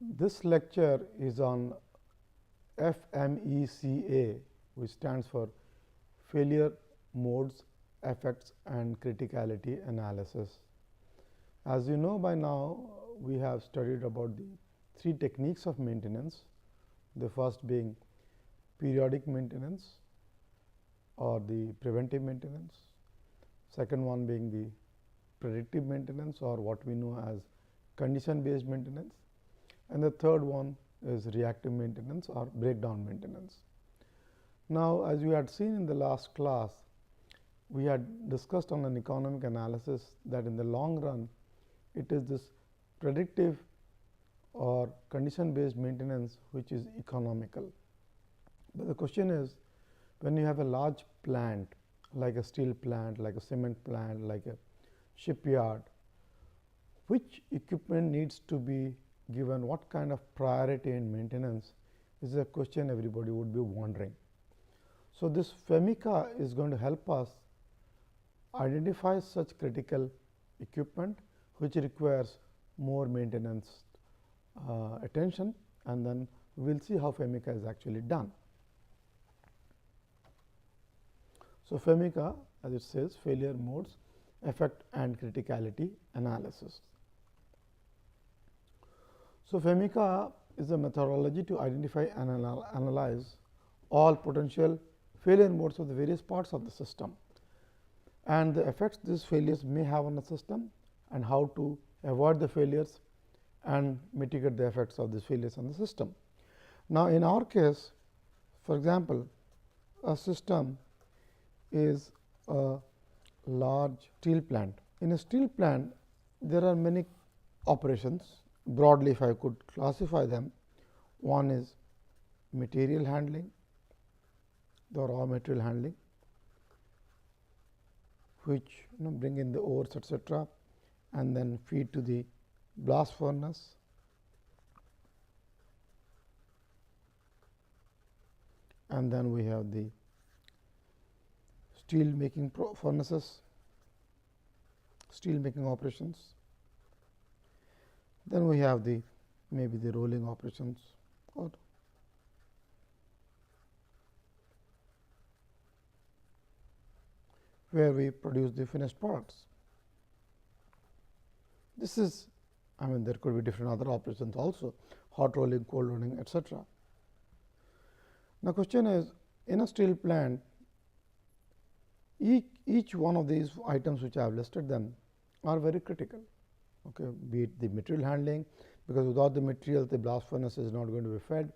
This lecture is on FMECA, which stands for Failure Modes, Effects and Criticality Analysis. As you know by now, we have studied about the three techniques of maintenance, the first being periodic maintenance or the preventive maintenance, second one being the predictive maintenance or what we know as condition based maintenance, and the third one is reactive maintenance or breakdown maintenance. Now, as we had seen in the last class, we had discussed on an economic analysis that in the long run it is this predictive or condition based maintenance which is economical. But the question is, when you have a large plant like a steel plant, like a cement plant, like a shipyard, which equipment needs to be given what kind of priority in maintenance is a question everybody would be wondering. So, this FMECA is going to help us identify such critical equipment which requires more maintenance attention, and then we will see how FMECA is actually done. So, FMECA, as it says, failure modes, effect and criticality analysis. So, FMECA is a methodology to identify and analyze all potential failure modes of the various parts of the system and the effects these failures may have on the system and how to avoid the failures and mitigate the effects of these failures on the system. Now, in our case, for example, a system is a large steel plant. In a steel plant, there are many operations. Broadly, if I could classify them, one is material handling, the raw material handling, which bring in the ores etc., and then feed to the blast furnace, and then we have the steel making furnaces, steel making operations. Then we have the maybe the rolling operations or where we produce the finished products. This is, I mean, there could be different other operations also, hot rolling, cold rolling, etc. Now, question is, in a steel plant, each one of these items which I have listed them are very critical. Okay, be it the material handling, because without the material the blast furnace is not going to be fed.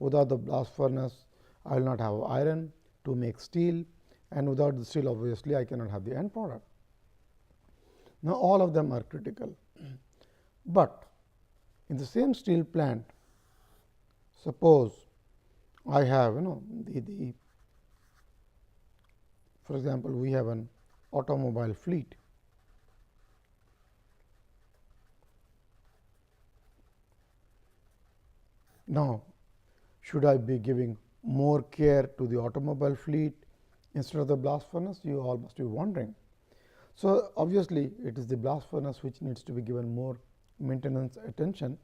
Without the blast furnace, I will not have iron to make steel, and without the steel obviously I cannot have the end product. Now, all of them are critical, but in the same steel plant, suppose I have the for example, we have an automobile fleet. Now, should I be giving more care to the automobile fleet instead of the blast furnace? You all must be wondering. So, obviously, it is the blast furnace which needs to be given more maintenance attention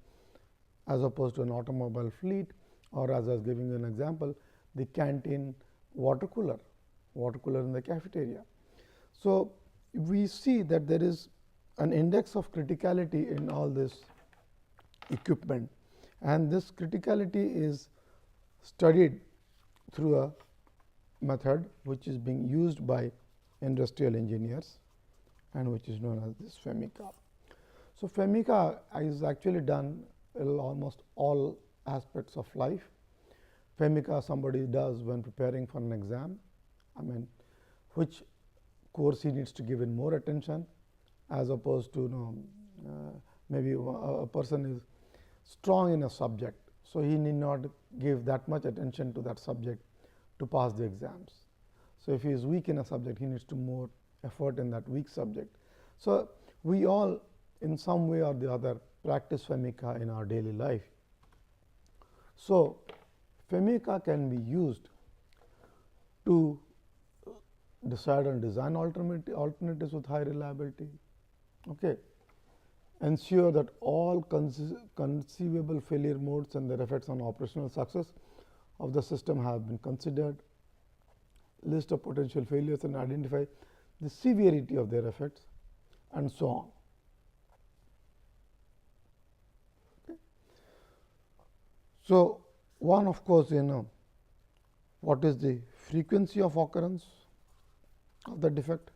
as opposed to an automobile fleet, or as I was giving you an example, the canteen water cooler in the cafeteria. So, we see that there is an index of criticality in all this equipment, and this criticality is studied through a method which is being used by industrial engineers and which is known as this FMECA. So, FMECA is actually done in almost all aspects of life. FMECA somebody does when preparing for an exam, I mean which course he needs to give in more attention as opposed to maybe a person is strong in a subject. So, he need not give that much attention to that subject to pass the exams. So, if he is weak in a subject, he needs to more effort in that weak subject. So, we all in some way or the other practice FMECA in our daily life. So, FMECA can be used to decide on design alternatives with high reliability. Okay. ensure that all conceivable failure modes and their effects on operational success of the system have been considered, list of potential failures and identify the severity of their effects, and so on. Okay. So, one of course, what is the frequency of occurrence of the defect,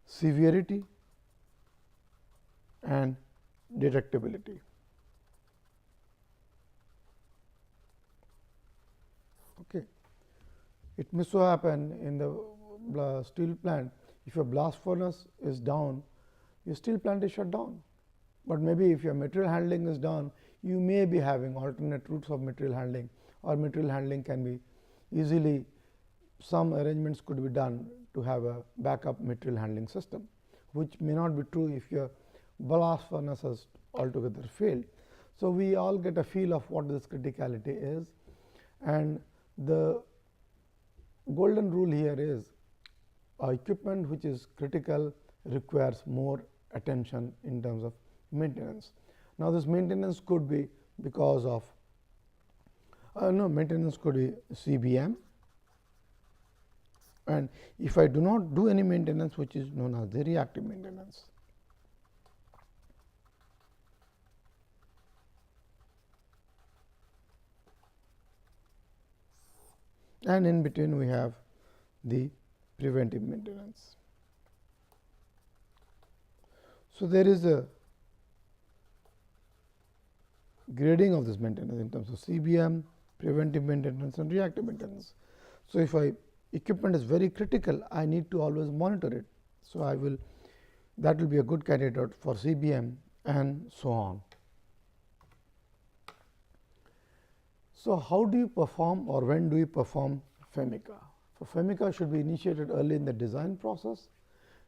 severity and detectability. Okay. It may so happen in the steel plant, if your blast furnace is down, your steel plant is shut down. But maybe if your material handling is down, you may be having alternate routes of material handling, or material handling can be easily, some arrangements could be done to have a backup material handling system, which may not be true if your blast furnace has altogether failed. So, we all get a feel of what this criticality is, and the golden rule here is equipment which is critical requires more attention in terms of maintenance. Now, this maintenance could be because of maintenance could be CBM, and if I do not do any maintenance, which is known as the reactive maintenance. And in between we have the preventive maintenance. So, there is a grading of this maintenance in terms of CBM, preventive maintenance and reactive maintenance. So, if equipment is very critical, I need to always monitor it. So, that will be a good candidate for CBM and so on. So, how do you perform, or when do you perform FMECA? So, FMECA should be initiated early in the design process,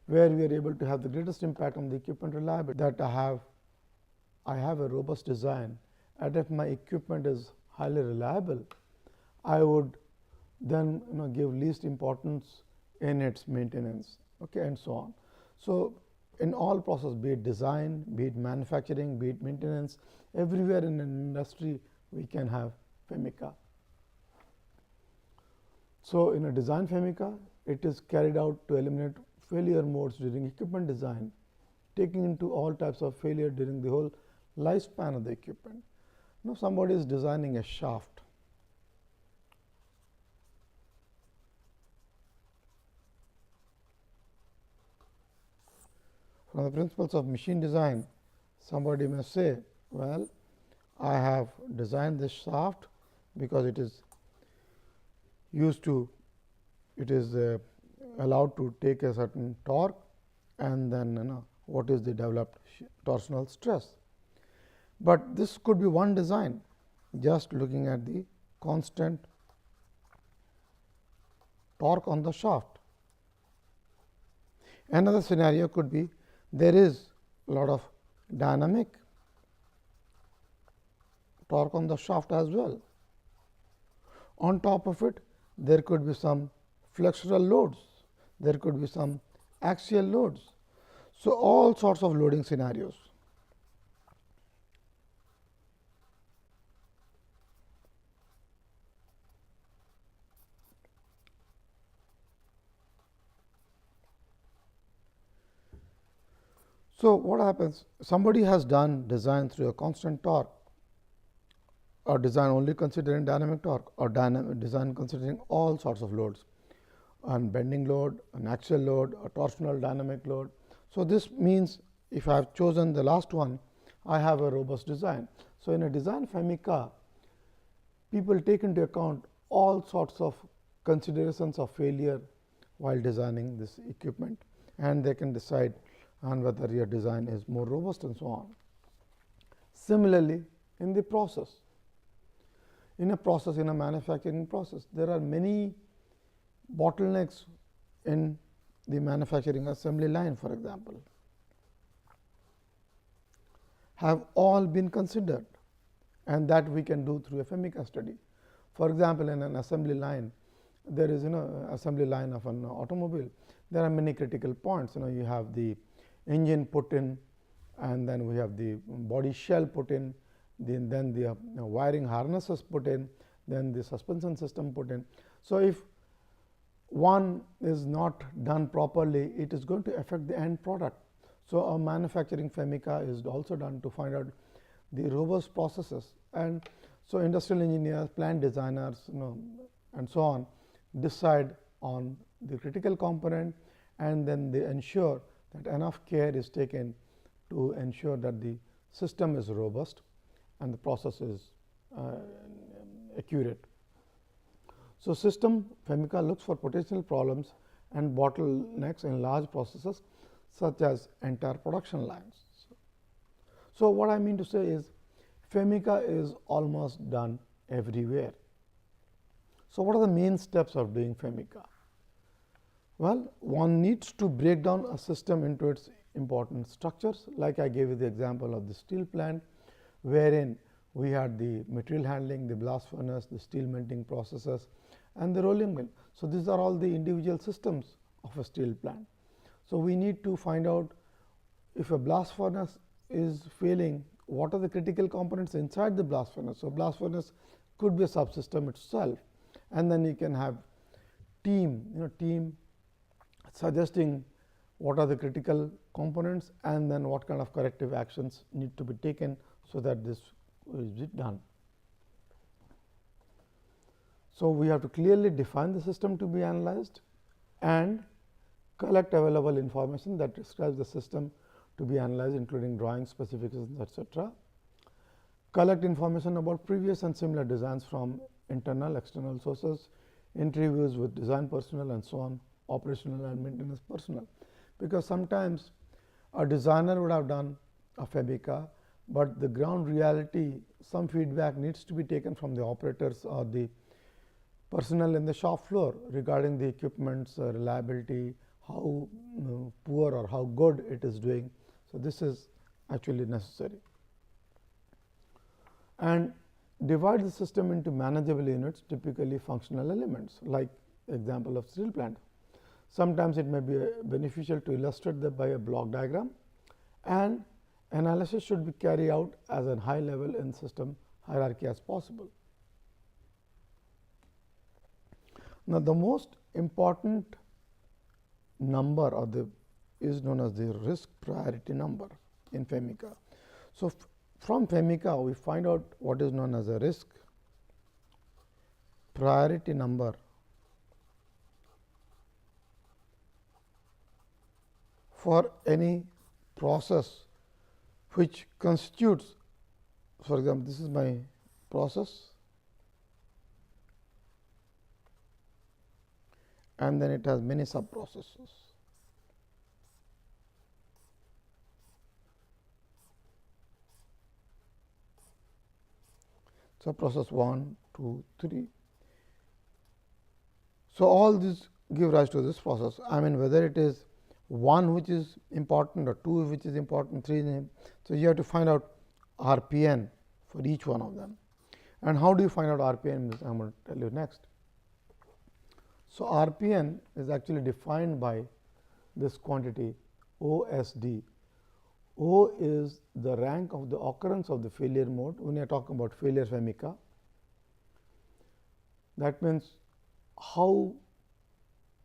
where we are able to have the greatest impact on the equipment reliability. That I have a robust design, and if my equipment is highly reliable, I would then give least importance in its maintenance, okay, and so on. So, in all process, be it design, be it manufacturing, be it maintenance, everywhere in an industry we can have FMECA. So, in a design FMECA, it is carried out to eliminate failure modes during equipment design, taking into all types of failure during the whole lifespan of the equipment. Now, somebody is designing a shaft. From the principles of machine design, somebody may say, well, I have designed this shaft because it is used to, it is allowed to take a certain torque, and then what is the developed torsional stress. But this could be one design, just looking at the constant torque on the shaft. Another scenario could be there is a lot of dynamic torque on the shaft as well. On top of it, there could be some flexural loads, there could be some axial loads. So, all sorts of loading scenarios. So, what happens? Somebody has done design through a constant torque, or design only considering dynamic torque, or design considering all sorts of loads, an bending load, an axial load, a torsional dynamic load. So, this means if I have chosen the last one, I have a robust design. So, in a design FMECA, people take into account all sorts of considerations of failure while designing this equipment, and they can decide on whether your design is more robust and so on. Similarly, in the process, in a manufacturing process, there are many bottlenecks in the manufacturing assembly line, for example, have all been considered, and that we can do through a FMECA study. For example, in an assembly line, there is assembly line of an automobile, there are many critical points. You have the engine put in, and then we have the body shell put in, then the wiring harnesses put in, then the suspension system put in. So, if one is not done properly, it is going to affect the end product. So, a manufacturing FMECA is also done to find out the robust processes, and so industrial engineers, plant designers, and so on decide on the critical component, and then they ensure that enough care is taken to ensure that the system is robust and the process is accurate. So, system FMECA looks for potential problems and bottlenecks in large processes such as entire production lines. So, what I mean to say is FMECA is almost done everywhere. So, what are the main steps of doing FMECA? Well, one needs to break down a system into its important structures, like I gave you the example of the steel plant, wherein we had the material handling, the blast furnace, the steel melting processes, and the rolling mill. So, these are all the individual systems of a steel plant. So, we need to find out if a blast furnace is failing, what are the critical components inside the blast furnace. So, blast furnace could be a subsystem itself, and then you can have team suggesting what are the critical components, and then what kind of corrective actions need to be taken, so that this is done. So, we have to clearly define the system to be analyzed and collect available information that describes the system to be analyzed, including drawings, specifications, etc. Collect information about previous and similar designs from internal, external sources, interviews with design personnel, and so on, operational and maintenance personnel. Because sometimes a designer would have done a FMECA, but the ground reality, some feedback needs to be taken from the operators or the personnel in the shop floor regarding the equipment's reliability, how poor or how good it is doing. So, this is actually necessary. And divide the system into manageable units, typically functional elements, like example of steel plant. Sometimes it may be beneficial to illustrate that by a block diagram, and analysis should be carried out as a high level in system hierarchy as possible. Now, the most important number is known as the risk priority number in FMECA. So, from FMECA we find out what is known as a risk priority number for any process which constitutes, for example, this is my process, and then it has many sub processes. So, process 1, 2, 3. So, all these give rise to this process. I mean, whether it is 1 which is important or 2 which is important, 3. So, you have to find out RPN for each one of them. And how do you find out RPN? I am going to tell you next. So, RPN is actually defined by this quantity OSD. O is the rank of the occurrence of the failure mode when you are talking about failure FMECA. That means how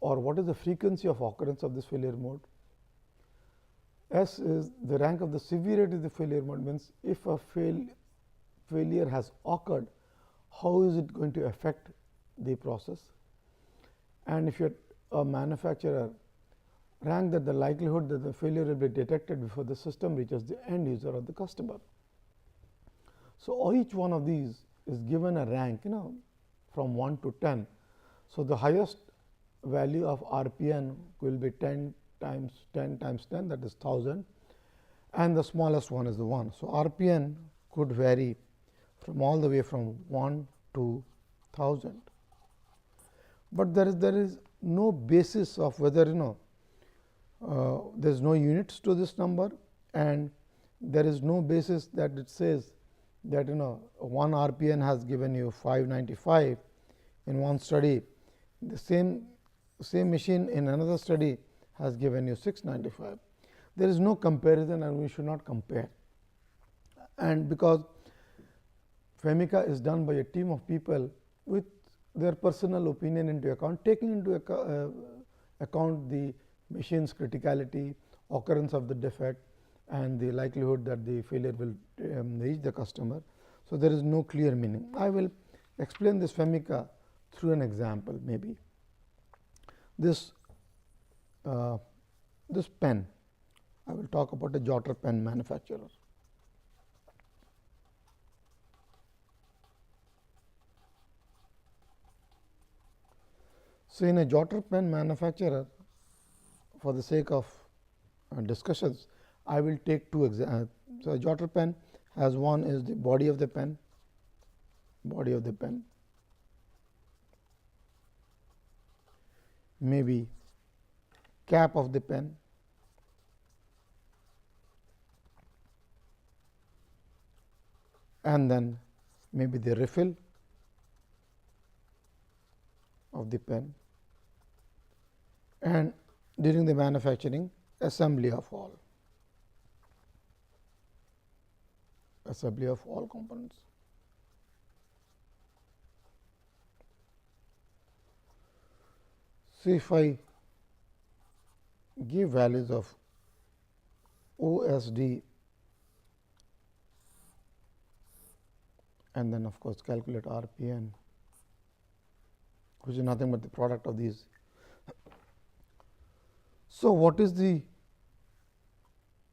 or what is the frequency of occurrence of this failure mode. S is the rank of the severity of the failure mode, means if a failure has occurred, how is it going to affect the process. And if you are a manufacturer, rank that the likelihood that the failure will be detected before the system reaches the end user or the customer. So, each one of these is given a rank from 1 to 10. So, the highest value of RPN will be 10 times 10 times 10, that is 1000, and the smallest one is the 1. So, RPN could vary from all the way from 1 to 1000, but there is no basis of whether there is no units to this number, and there is no basis that it says that 1 RPN has given you 595 in one study, The same machine in another study has given you 695. There is no comparison and we should not compare. And because FMECA is done by a team of people with their personal opinion into account, taking into account the machine's criticality, occurrence of the defect and the likelihood that the failure will reach the customer. So, there is no clear meaning. I will explain this FMECA through an example maybe. This pen, I will talk about a jotter pen manufacturer. So, in a jotter pen manufacturer, for the sake of discussions, I will take two examples. So, a jotter pen has one is the body of the pen, maybe cap of the pen, and then maybe the refill of the pen, and during the manufacturing assembly of all components. So, if I give values of OSD and then of course, calculate RPN, which is nothing but the product of these. So, what is the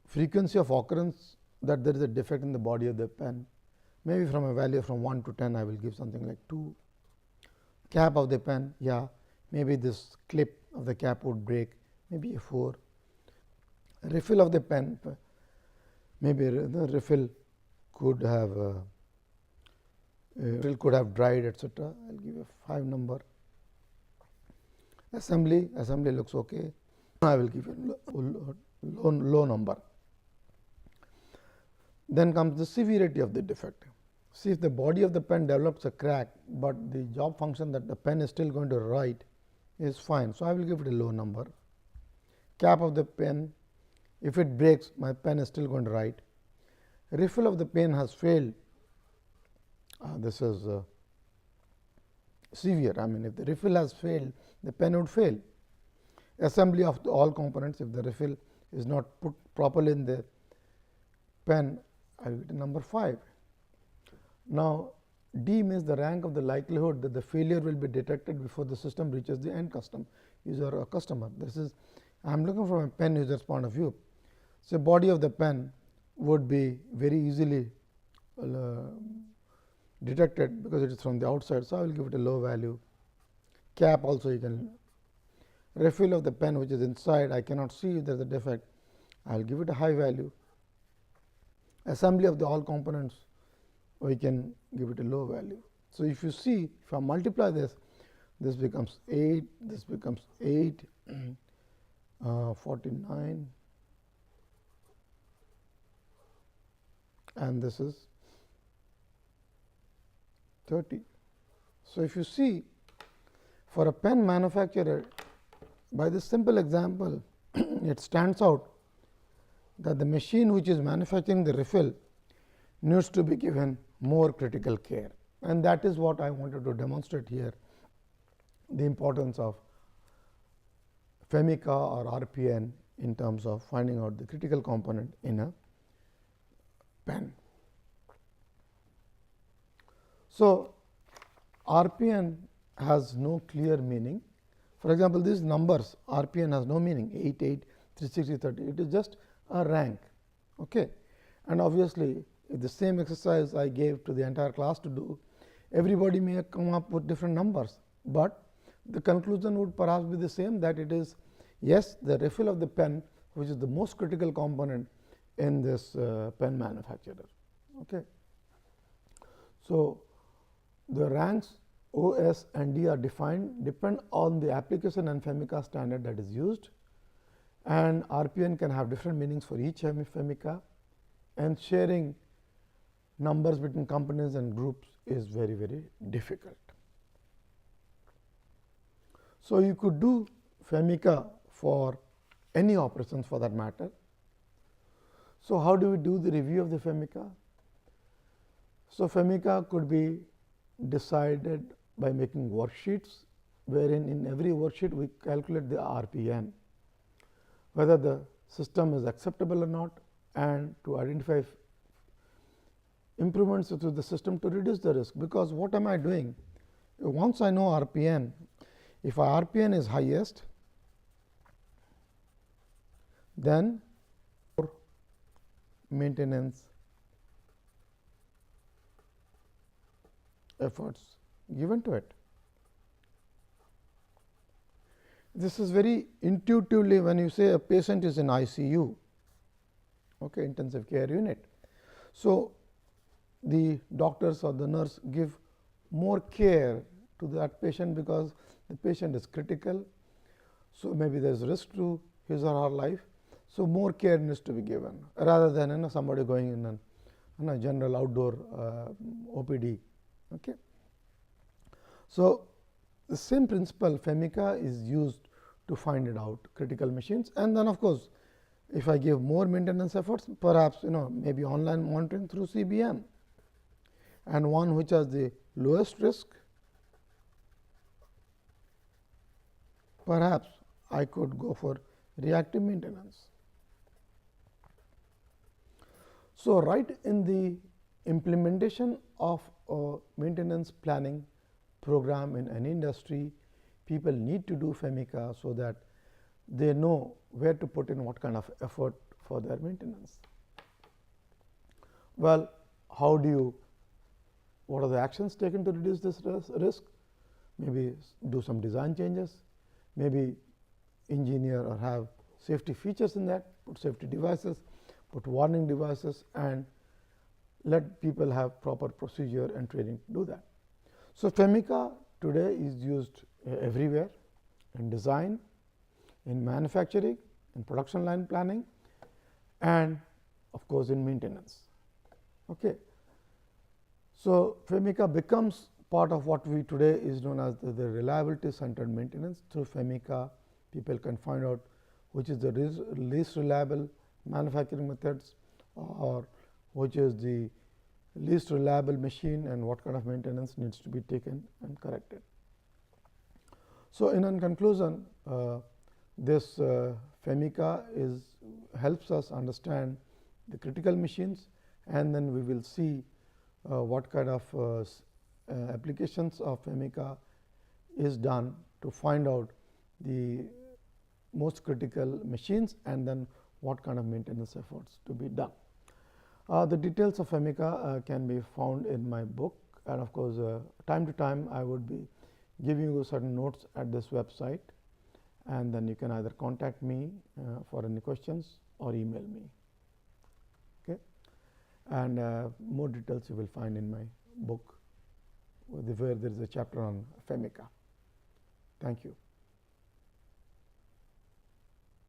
frequency of occurrence that there is a defect in the body of the pen? Maybe from a value from 1 to 10, I will give something like 2. Cap of the pen, yeah, maybe this clip of the cap would break, maybe a 4. Refill of the pen, maybe the refill could have dried, etc. I will give a 5 number. Assembly looks okay. I will give a low number. Then comes the severity of the defect. See, if the body of the pen develops a crack, but the job function that the pen is still going to write is fine. So, I will give it a low number. Cap of the pen, if it breaks, my pen is still going to write. Refill of the pen has failed. This is severe. I mean, if the refill has failed, the pen would fail. Assembly of all components, if the refill is not put properly in the pen, I will get a number 5. Now, D means the rank of the likelihood that the failure will be detected before the system reaches the end user or customer. This is, I am looking from a pen user's point of view. So, body of the pen would be very easily detected because it is from the outside. So, I will give it a low value. Cap also you can. Refill of the pen which is inside, I cannot see if there is a defect, I will give it a high value. Assembly of the all components, we can give it a low value. So, if you see, if I multiply this, this becomes 8, this becomes 8, 49, and this is 30. So, if you see, for a pen manufacturer, by this simple example, it stands out that the machine which is manufacturing the refill needs to be given more critical care, and that is what I wanted to demonstrate here, the importance of FMECA or RPN in terms of finding out the critical component in a pen. So, RPN has no clear meaning. For example, these numbers RPN has no meaning 8, 8, 360, 30, it is just a rank. Okay. And obviously, if the same exercise I gave to the entire class to do, everybody may come up with different numbers, but the conclusion would perhaps be the same, that it is yes, the refill of the pen which is the most critical component in this pen manufacturer. Okay. So, the ranks O, S and D are defined depend on the application and FMECA standard that is used, and RPN can have different meanings for each FMECA, and sharing numbers between companies and groups is very, very difficult. So, you could do FMECA for any operations for that matter. So, how do we do the review of the FMECA? So, FMECA could be decided by making worksheets, wherein in every worksheet we calculate the RPN, whether the system is acceptable or not, and to identify improvements to the system to reduce the risk. Because what am I doing? Once I know RPN, if RPN is highest, then maintenance efforts given to it. This is very intuitively when you say a patient is in ICU, okay, intensive care unit. So, the doctors or the nurse give more care to that patient because the patient is critical. So, maybe there is risk to his or her life. So, more care needs to be given rather than somebody going in a general outdoor OPD. Okay. So, the same principle FMECA is used to find it out critical machines, and then of course, if I give more maintenance efforts, perhaps maybe online monitoring through CBM, and one which has the lowest risk, perhaps I could go for reactive maintenance. So, right in the implementation of a maintenance planning program in any industry, people need to do FMECA so that they know where to put in what kind of effort for their maintenance. Well, what are the actions taken to reduce this risk? Maybe do some design changes, maybe engineer or have safety features in that, put safety devices, put warning devices, and let people have proper procedure and training to do that. So, FMECA today is used everywhere in design, in manufacturing, in production line planning, and of course, in maintenance. Okay. So, FMECA becomes part of what we today is known as the reliability centered maintenance. Through FMECA, people can find out which is the least reliable manufacturing methods, or which is the least reliable machine, and what kind of maintenance needs to be taken and corrected. So, in conclusion, this FMECA helps us understand the critical machines, and then we will see what kind of applications of FMECA is done to find out the most critical machines, and then what kind of maintenance efforts to be done. The details of FMECA can be found in my book, and of course, time to time I would be giving you certain notes at this website, and then you can either contact me for any questions or email me. Okay. And more details you will find in my book, where there is a chapter on FMECA. Thank you.